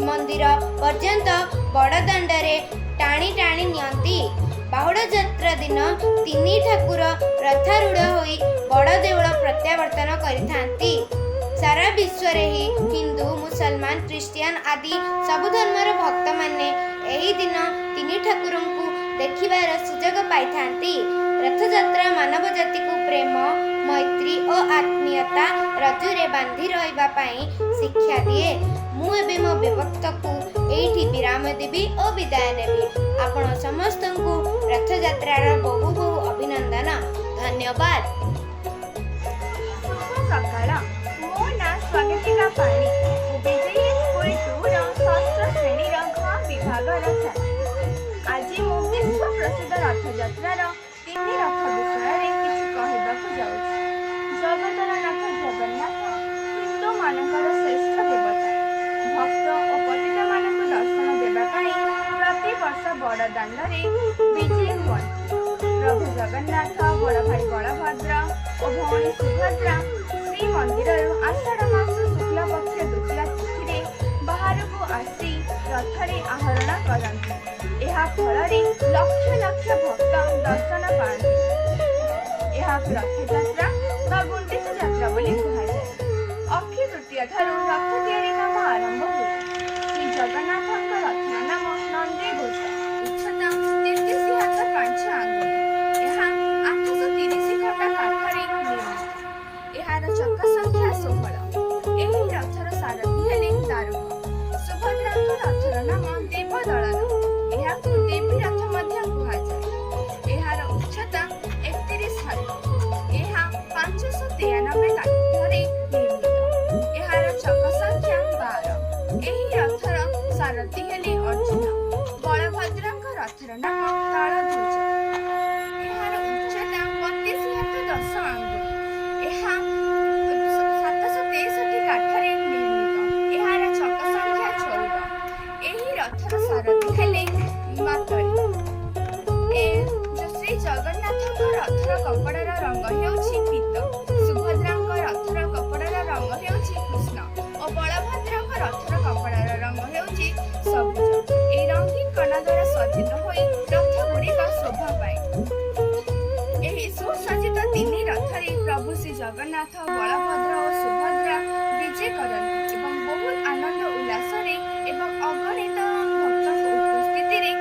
ମନ୍ଦିର ପର୍ଯ୍ୟନ୍ତ ବଡ଼ଦାଣ୍ଡରେ ଟାଣି ଟାଣି ନିଅନ୍ତି। ବାହୁଡ଼ା ଯାତ୍ରା ଦିନ 3 ଠାକୁର ରଥାରୂଢ଼ ହୋଇ ବଡ଼ ଦେଉଳ ପ୍ରତ୍ୟାବର୍ତ୍ତନ କରିଥାନ୍ତି। सारा विश्व ही हिंदू मुसलमान क्रिश्चियन आदि सबु धर्मर भक्त माने एही दिन तिनि ठाकुर को देखिबार सुजोग पाइथांती। रथयात्रा मानव जाति को प्रेम मैत्री और आत्मीयता रजुरे बांधी रहिबा पाई शिक्षा दिए। मु एबे मो व्यक्त को एठी विराम देबी और विदाय नेबी। आपण समस्त को रथयात्रार बहु बहु अभिनंदन। धन्यवाद। सकाळ मो ना स्वागतिका पाणी विजयी स्कूल 2 ର ଷଷ୍ଠ ଶ୍ରେଣୀର ଘ ବିଭାଗର ଛାତ୍ରୀ। ଆଜି ମୁଁ ବିଶ୍ୱ ପ୍ରସିଦ୍ଧ ରଥଯାତ୍ରାର 3 ରଥ ବିଷୟରେ କିଛି କହିବାକୁ ଯାଉଛି। ଜଗତର ନାଥ ଜଗନ୍ନାଥ ହିନ୍ଦୁମାନଙ୍କର ଶ୍ରେଷ୍ଠ ଦେବତା। ଭକ୍ତ ଓ ପତିତମାନଙ୍କୁ ଦର୍ଶନ ଦେବା ପାଇଁ ପ୍ରତିବର୍ଷ ବଡ଼ ଦାଣ୍ଡରେ ବିଜେ ହୁଅନ୍ତି। ପ୍ରଭୁ ଜଗନ୍ନାଥ ବଡ଼ ଭାଇ ବଳଭଦ୍ର ଓ ଭଉଣୀ ସୁଭଦ୍ରା ଶ୍ରୀମନ୍ଦିରରୁ ଆଷାଢ଼ ମାସ ଶୁକ୍ଳ ପକ୍ଷ ଦ୍ୱିତୀୟା ତିଥିରେ ବାହାରକୁ ଆସି ରଥରେ ଆରୋହଣ କରନ୍ତି। ଏହା ଫଳରେ ଲକ୍ଷ ଲକ୍ଷ ଭକ୍ତ ଦର୍ଶନ ପାଆନ୍ତି। ଏହାକୁ ରଥଯାତ୍ରା ବା ଗୁଣ୍ଡିଚା ଯାତ୍ରା ବୋଲି କୁହାଯାଏ। ଅକ୍ଷୟ ତୃତୀୟା ଠାରୁ ରଥ ତିଆରି କାମ ଆରମ୍ଭ ହୁଏ। ଶ୍ରୀ ଜଗନ୍ନାଥଙ୍କ ରଥର ନାମ ନନ୍ଦିଘୋଷ। ଉଚ୍ଚତା 33 ହାତ 5 ଆଙ୍ଗୁଳି। ଏହା 830 ଖଣ୍ଡ କାଠରେ ନିର୍ମିତ। ଏହାର ଚକ ସଂଖ୍ୟା 16। ଏହି ରଥର ସାରଥୀ ହେଲେ ଦାରୁକ। ସୁଭଦ୍ରାଙ୍କ ରଥର ନାମ ଦେବଦଳନ। ଏହାକୁ ଦେବୀ ରଥ ମଧ୍ୟ କୁହାଯାଏ। ଏହାର ଉଚ୍ଚତା 31 ହାତ। ଏହା 593 କାଠରେ ନିର୍ମିତ। ଏହାର ଚକ ସଂଖ୍ୟା 12। ଏହି ରଥର ସାରଥୀ ହେଲେ ଅର୍ଜୁନ। ବଳଭଦ୍ରଙ୍କ ରଥର ନାମ ତାଳଧ୍ୱଜ। ଏହାର ଉଚ୍ଚତା 32 ହାତ 10 ଆଙ୍ଗୁଳି। ଏହା 763 କାଠରେ ନିର୍ମିତ। ଏହାର ଚକ ସଂଖ୍ୟା 14। ଏହି ରଥର ସାରଥୀ ହେଲେ ମାତଳି। ଶ୍ରୀ ଜଗନ୍ନାଥଙ୍କ ରଥର କପଡ଼ାର ରଙ୍ଗ ହେଉଛି ପୀତ। ସୁଭଦ୍ରାଙ୍କ ରଥର କପଡ଼ାର ରଙ୍ଗ ହେଉଛି କୃଷ୍ଣ ଓ ବଳଭଦ୍ରଙ୍କ ରଥର କପଡ଼ାର ରଙ୍ଗ ହେଉଛି ସବୁଜ। ଏହି ରଙ୍ଗୀନ କଣା ଦ୍ୱାରା ସଜ୍ଜିତ ହୋଇ ରଥ ଗୁଡ଼ିକ ଶୋଭା ପାଏ। ଏହି ସୁସଜ୍ଜିତ 3 ରଥରେ ପ୍ରଭୁ ଶ୍ରୀ ଜଗନ୍ନାଥ ବଳଭଦ୍ର ଓ ସୁଭଦ୍ରା ବିଜେ କରନ୍ତି ଏବଂ ବହୁତ ଆନନ୍ଦ ଉଲ୍ଲାସରେ ଏବଂ ଅଗଣିତ ଭକ୍ତଙ୍କ ଉପସ୍ଥିତିରେ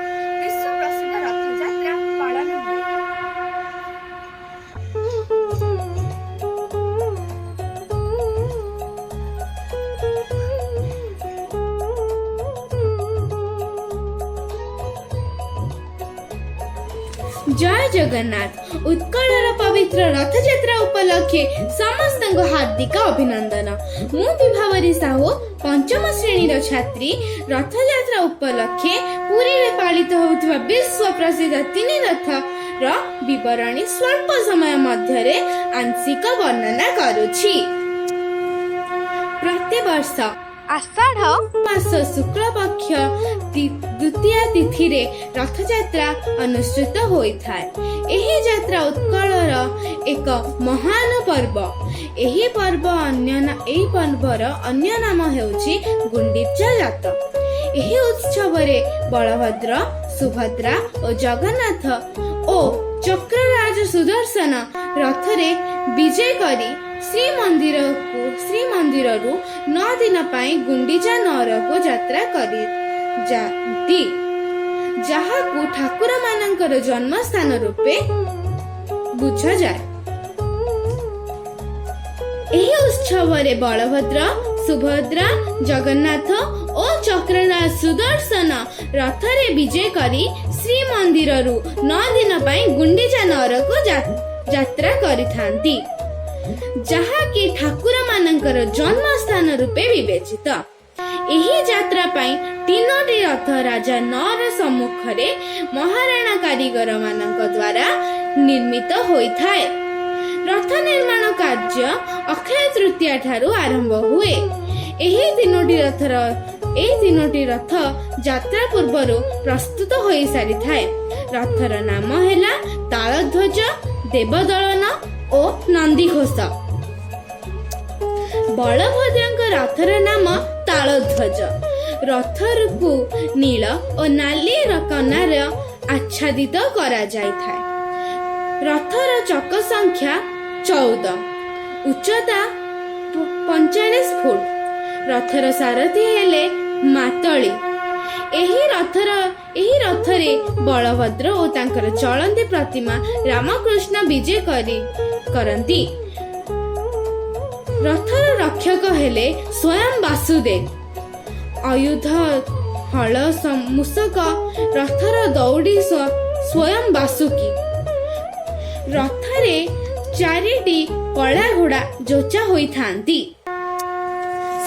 ବିଶ୍ୱ ପ୍ରସିଦ୍ଧ ରଥଯାତ୍ରା ପାଳନ ହୁଏ। जय जगन्नाथ। उत्कलर पवित्र रथयात्रा उपलक्षे समस्त हार्दिक अभिनंदन। मु विभावरी साहू 5म श्रेणीर छात्री। रथयात्रा उपलक्षे पुरी रे पालित होउथबा विश्व प्रसिद्ध 3 रथ र विवरणी स्वल्प समय मध्यरे आंशिक वर्णना करूछि। प्रतिवर्ष आषाढ़ मास शुक्ल पक्ष द्वितीय तिथि रे रथयात्रा अनुष्ठित होइथाय। एही यात्रा उत्कलर एक महान पर्व। एही पर्वर अन्य नाम हेउछि गुंडीचा यात्रा। एही उत्सव रे बलभद्र सुभद्रा और जगन्नाथ ओ चक्रराज सुदर्शन रथरे विजय करी श्रीमंदिररू 9 दिन पाई गुंडीचा नगर को यात्रा करी जाती, जहाकू ठाकुर मानकर जन्म स्थान रूपे बुझा जाए। एही उत्सव रे बलभद्र सुभद्रा जगन्नाथ और चक्रराज सुदर्शन रथरे विजय करी श्रीमंदिररू 9 दिन पाई गुंडीचा नगर को यात्रा करिथांती, जहाकि ठाकुर मानकर जन्म स्थान रूपे विवेचित। एही यात्रा पाई 3टी रथ राजा नर सम्मुखरे महाराणा कारीगर मानक द्वारा निर्मित होइथाय। रथ निर्माण कार्य अक्षय तृतीया ठारू आरंभ हुए। एही 3टी रथ यात्रा पूर्वरु प्रस्तुत होई सारी थाए। रथर नाम हैला तालध्वज, देवदलन ओ नंदीघोष। बलभद्रଙ୍କ रथर नाम तालध्वज। रथरକୁ नील और नाली कनार आच्छादित करा जाइथाय। रथर चक संख्या 14, उच्चता 45 ଫୁଟ। ରଥର ସାରଥୀ ହେଲେ ମାତଳି। ଏହି ରଥରେ ବଳଭଦ୍ର ଓ ତାଙ୍କର ଚଳନ୍ତି ପ୍ରତିମା ରାମକୃଷ୍ଣ ବିଜେ କରନ୍ତି। ରଥର ରକ୍ଷକ ହେଲେ ସ୍ୱୟଂ ବାସୁଦେବ। ଆୟୁଧ ହଳ ମୂଷକ ରଥର ଦଉଡ଼ି ସ୍ୱୟଂ ବାସୁକି। ରଥରେ 4ଟି କଳା ଘୋଡ଼ା ଯୋଚା ହୋଇଥାନ୍ତି।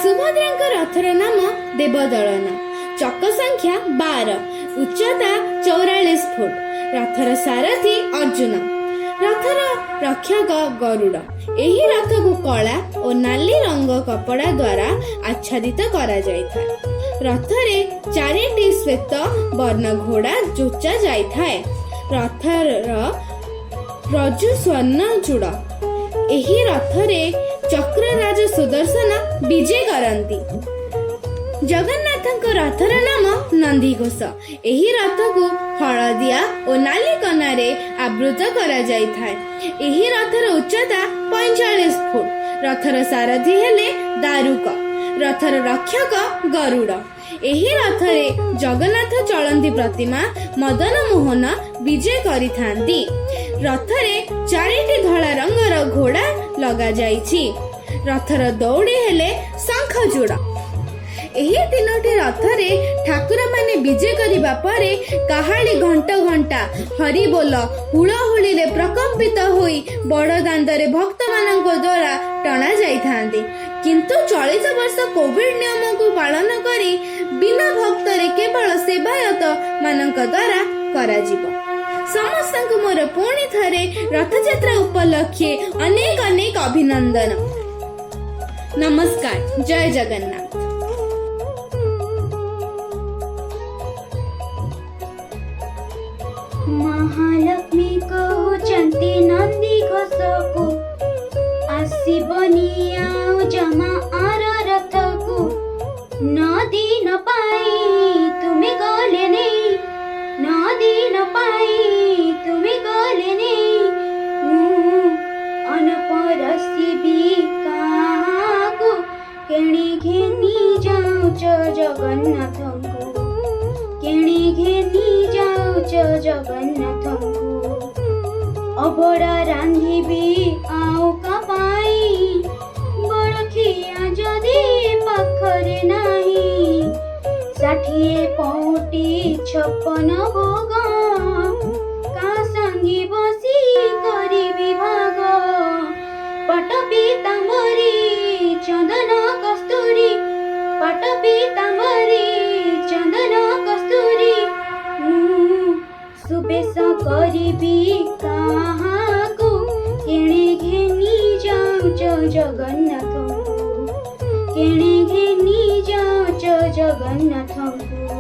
ସୁଭଦ୍ରାଙ୍କ ରଥର ନାମ ଦେବଦଳନ। ଚକ ସଂଖ୍ୟା 12, ଉଚ୍ଚତା 44 ଫୁଟ। ରଥର ସାରଥୀ ଅର୍ଜୁନ। ରଥର ରକ୍ଷକ ଗରୁଡ଼। ଏହି ରଥକୁ କଳା ଓ ନାଲି ରଙ୍ଗ କପଡ଼ା ଦ୍ୱାରା ଆଚ୍ଛାଦିତ କରାଯାଇଥାଏ। ରଥରେ 4ଟି ଶ୍ଵେତ ବର୍ଣ୍ଣ ଘୋଡ଼ା ଯୋଚା ଯାଇଥାଏ। ରଥର ରଜୁ ସ୍ୱର୍ଣ୍ଣ ଚୂଡ଼। ଏହି ରଥରେ ଚକ୍ରରାଜ ସୁଦର୍ଶନ ବିଜେ କରନ୍ତି। ଜଗନ୍ନାଥଙ୍କ ରଥର ନାମ ନନ୍ଦିଘୋଷ। ଏହି ରଥକୁ ହଳଦିଆ ଓ ନାଲି କନାରେ ଆବୃତ କରାଯାଇଥାଏ। ଏହି ରଥର ଉଚ୍ଚତା 45 ଫୁଟ। ରଥର ସାରଥୀ ହେଲେ ଦାରୁକ। ରଥର ରକ୍ଷକ ଗରୁଡ଼। ଏହି ରଥରେ ଜଗନ୍ନାଥ ଚଳନ୍ତି ପ୍ରତିମା ମଦନ ମୋହନ ବିଜେ କରିଥାନ୍ତି। ରଥରେ 4ଟି ଧଳା ରଙ୍ଗର ଘୋଡ଼ା ଲଗାଯାଇଛି। ରଥର ଦଉଡ଼ି ହେଲେ ଶଙ୍ଖଚୂଡ଼। ଏହି 3ଟି ରଥରେ ଠାକୁରମାନେ ବିଜେ କରିବା ପରେ କାହାଳି ଘଣ୍ଟ ଘଣ୍ଟା ହରିବୋଲ ହୁଳହୁଳିରେ ପ୍ରକମ୍ପିତ ହୋଇ ବଡ଼ଦାଣ୍ଡରେ ଭକ୍ତମାନଙ୍କ ଦ୍ୱାରା ଟଣା ଯାଇଥାନ୍ତି। କିନ୍ତୁ ଚଳିତ ବର୍ଷ କୋଭିଡ ନିୟମକୁ ପାଳନ କରି ବିନା ଭକ୍ତରେ କେବଳ ସେବାୟତ ମାନଙ୍କ ଦ୍ୱାରା କରାଯିବ। ସମସ୍ତଙ୍କୁ ମୋର ପୁଣି ଥରେ ରଥଯାତ୍ରା ଉପଲକ୍ଷେ ଅନେକ ଅନେକ ଅଭିନନ୍ଦନ। ନମସ୍କାର। ଜୟ ଜଗନ୍ନାଥ। ମହାଲକ୍ଷ୍ମୀ କହୁଛନ୍ତି ନନ୍ଦିଘୋଷକୁ, ଆସିବନି ଆଉ ଜମା ଆର ରଥକୁ। 9 ଦିନ ପାଇଁ ତୁମେ ଗଲେ ନେଇ, 9 ଦିନ ପାଇଁ ତୁମେ ଗଲେ ନେଇ। ମୁଁ ଅନପରସିବି କାହାକୁ, କେଣି ଘେନି ଯାଉଛ ଜଗନ୍ନାଥଙ୍କୁ, କେଣି ଘେନି ଯାଉଛ ଜଗନ୍ନାଥଙ୍କୁ। ଅବଢ଼ା ରାନ୍ଧିବି ଆଉ କା ପାଇଁ, ବଡ଼ଖିଆ ଯଦି ପାଖରେ ନାହିଁ। 60 ପଉଟି 56 ଭୋଗ, କା ସାଙ୍ଗି ବସି କରିବି ଭାଗ। ପଟ ପୀତାମ୍ବରୀ ଚନ୍ଦନ କସ୍ତୁରୀ, ପଟ ପୀତାମ୍ବରୀ ଚନ୍ଦନ କସ୍ତୁରୀ। ମୁଁ ସୁବେଶ କରିବି କାହାକୁ, କେଣେ ଘେନି ଯାଉଛ ଜଗନ୍ନାଥଙ୍କୁ, କେଣେ ଘେନି ଯାଉଛ ଜଗନ୍ନାଥଙ୍କୁ,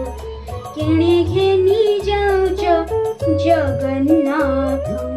କେଣେ ଘେନି ଯାଉଛ ଜଗନ୍ନାଥଙ୍କୁ।